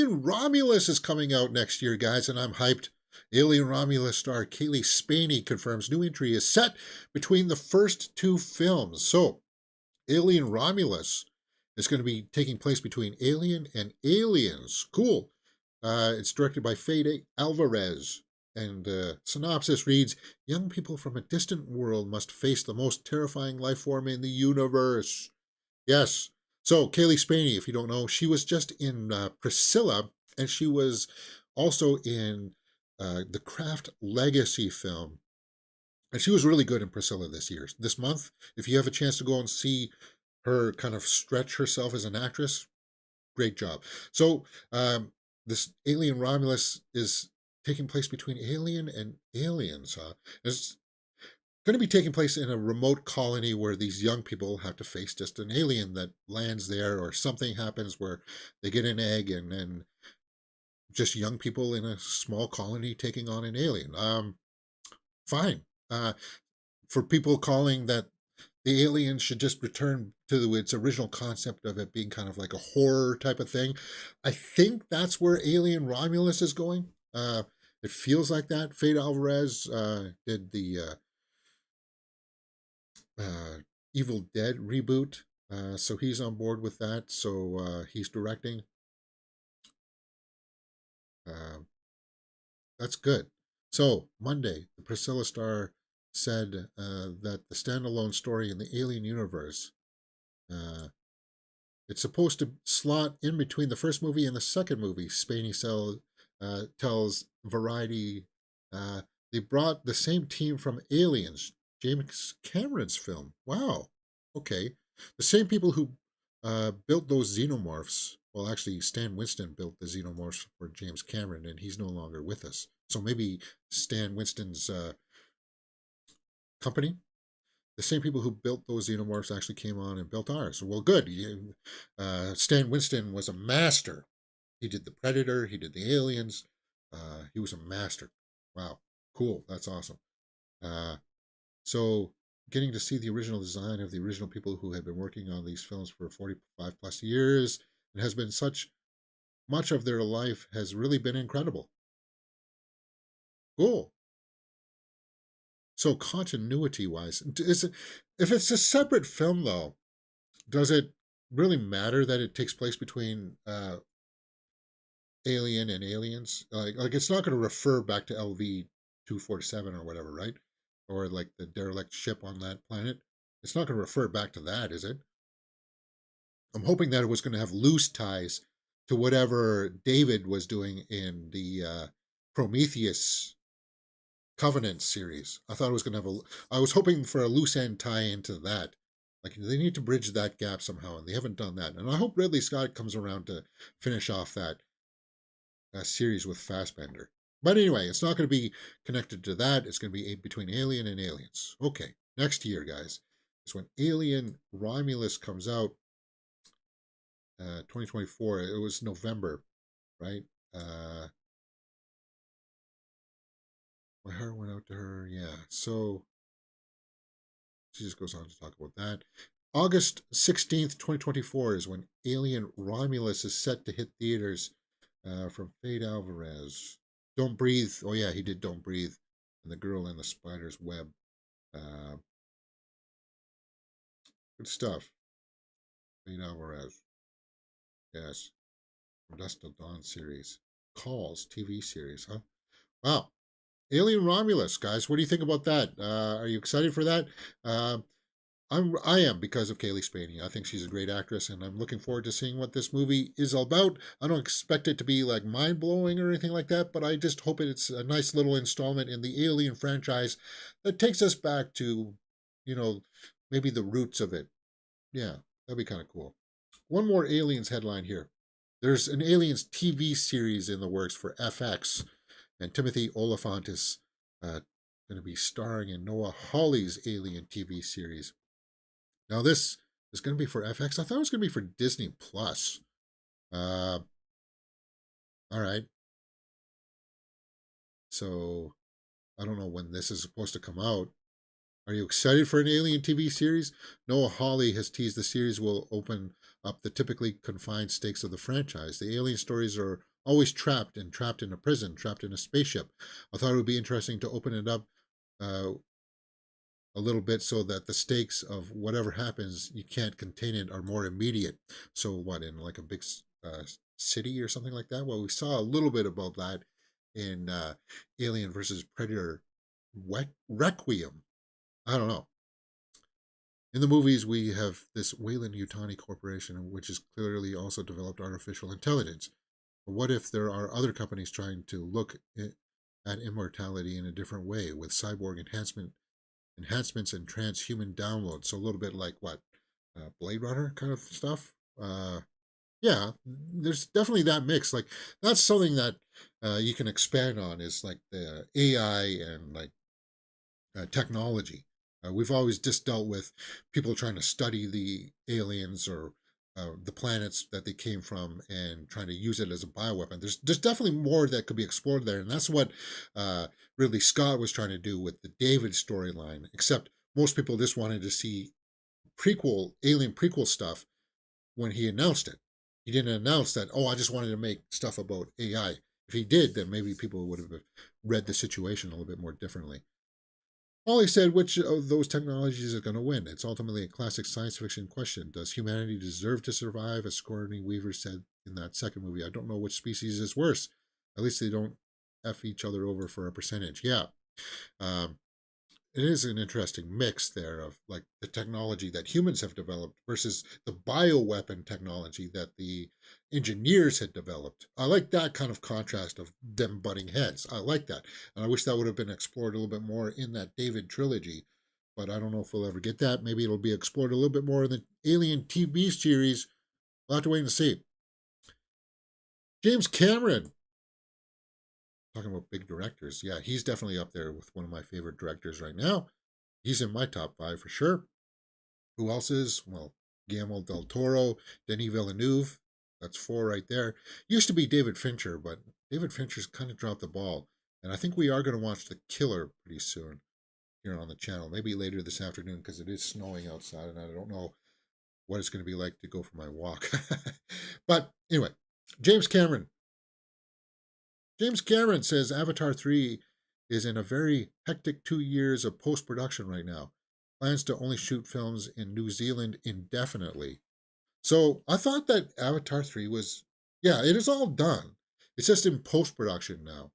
Alien Romulus is coming out next year, guys, and I'm hyped. Alien Romulus star Caliee Spaeny confirms new entry is set between the first two films. So, Alien Romulus is going to be taking place between Alien and Aliens. Cool. It's directed by Fede Alvarez. And synopsis reads, young people from a distant world must face the most terrifying life form in the universe. Yes. So, Caliee Spaeny, if you don't know, she was just in Priscilla, and she was also in the Craft Legacy film. And she was really good in Priscilla this month. If you have a chance to go and see her kind of stretch herself as an actress, great job. So, this Alien Romulus is taking place between Alien and Aliens. It's going to be taking place in a remote colony where these young people have to face just an alien that lands there, or something happens where they get an egg, and then just young people in a small colony taking on an alien. Fine. For people calling that the alien should just return to its original concept of it being kind of like a horror type of thing, I think that's where Alien Romulus is going. It feels like that. Fede Alvarez did the Evil Dead reboot, so he's on board with that. So he's directing. That's good. So Monday, the Priscilla star said that the standalone story in the Alien universe, it's supposed to slot in between the first movie and the second movie. Spaeny tells Variety they brought the same team from Aliens, James Cameron's film. Wow. Okay. The same people who built those xenomorphs. Well, actually, Stan Winston built the xenomorphs for James Cameron, and he's no longer with us. So maybe Stan Winston's company, the same people who built those xenomorphs actually came on and built ours. Well, good. Stan Winston was a master. He did the Predator. He did the Aliens. He was a master. Wow. Cool. That's awesome. So getting to see the original design of the original people who had been working on these films for 45 plus years, and has been such much of their life, has really been incredible. Cool. So continuity wise, if it's a separate film though, does it really matter that it takes place between Alien and Aliens? Like it's not going to refer back to LV 247 or whatever, right? Or like the derelict ship on that planet. It's not going to refer back to that, is it? I'm hoping that it was going to have loose ties to whatever David was doing in the Prometheus Covenant series. I thought it was going to have I was hoping for a loose end tie into that. Like they need to bridge that gap somehow, and they haven't done that. And I hope Ridley Scott comes around to finish off that series with Fassbender. But anyway, it's not going to be connected to that. It's going to be between Alien and Aliens. Okay, next year, guys, is when Alien Romulus comes out. 2024. It was November, right? My heart went out to her. Yeah. So she just goes on to talk about that. August 16th, 2024 is when Alien Romulus is set to hit theaters from Fede Alvarez. Don't Breathe. Oh, yeah, he did Don't Breathe. And The Girl in the Spider's Web. Good stuff. Fede Alvarez. Yes. From Dusk Till Dawn series. Calls TV series, huh? Wow. Alien Romulus, guys. What do you think about that? Are you excited for that? I am, because of Caliee Spaeny. I think she's a great actress, and I'm looking forward to seeing what this movie is all about. I don't expect it to be like mind-blowing or anything like that, but I just hope it's a nice little installment in the Alien franchise that takes us back to, maybe the roots of it. Yeah, that'd be kind of cool. One more Aliens headline here. There's an Aliens TV series in the works for FX, and Timothy Oliphant is going to be starring in Noah Hawley's Alien TV series. Now, this is going to be for FX. I thought it was going to be for Disney Plus. All right. So I don't know when this is supposed to come out. Are you excited for an Alien TV series? Noah Hawley has teased the series will open up the typically confined stakes of the franchise. The Alien stories are always trapped in a prison, trapped in a spaceship. I thought it would be interesting to open it up uh, a little bit so that the stakes of whatever happens, you can't contain it, are more immediate. So what, in like a big city or something like that? Well, we saw a little bit about that in Alien versus Predator Requiem. I don't know. In the movies, we have this Weyland-Yutani Corporation, which has clearly also developed artificial intelligence. But what if there are other companies trying to look at immortality in a different way with cyborg enhancements and transhuman downloads? So a little bit like what, Blade Runner kind of stuff. Yeah, there's definitely that mix. Like that's something that you can expand on, is like the AI and like technology. We've always just dealt with people trying to study the aliens or the planets that they came from and trying to use it as a bioweapon. There's definitely more that could be explored there, and that's what Ridley Scott was trying to do with the David storyline. Except most people just wanted to see alien prequel stuff when he announced it. He didn't announce that, oh, I just wanted to make stuff about AI. If he did, then maybe people would have read the situation a little bit more differently. Pauly said, which of those technologies is going to win? It's ultimately a classic science fiction question. Does humanity deserve to survive? As Sigourney Weaver said in that second movie, I don't know which species is worse. At least they don't F each other over for a percentage. Yeah. Um, it is an interesting mix there of like the technology that humans have developed versus the bioweapon technology that the engineers had developed. I like that kind of contrast of them butting heads. I like that. And I wish that would have been explored a little bit more in that David trilogy. But I don't know if we'll ever get that. Maybe it'll be explored a little bit more in the Alien TV series. We'll have to wait and see. James Cameron, talking about big directors. Yeah, he's definitely up there with one of my favorite directors right now. He's in my top 5 for sure. Who else is? Well, Guillermo del Toro, Denis Villeneuve. That's 4 right there. Used to be David Fincher, but David Fincher's kind of dropped the ball. And I think we are going to watch The Killer pretty soon here on the channel. Maybe later this afternoon because it is snowing outside and I don't know what it's going to be like to go for my walk. But anyway, James Cameron. James Cameron says Avatar 3 is in a very hectic 2 years of post-production right now. Plans to only shoot films in New Zealand indefinitely. So I thought that Avatar 3 was, yeah, it is all done. It's just in post-production now.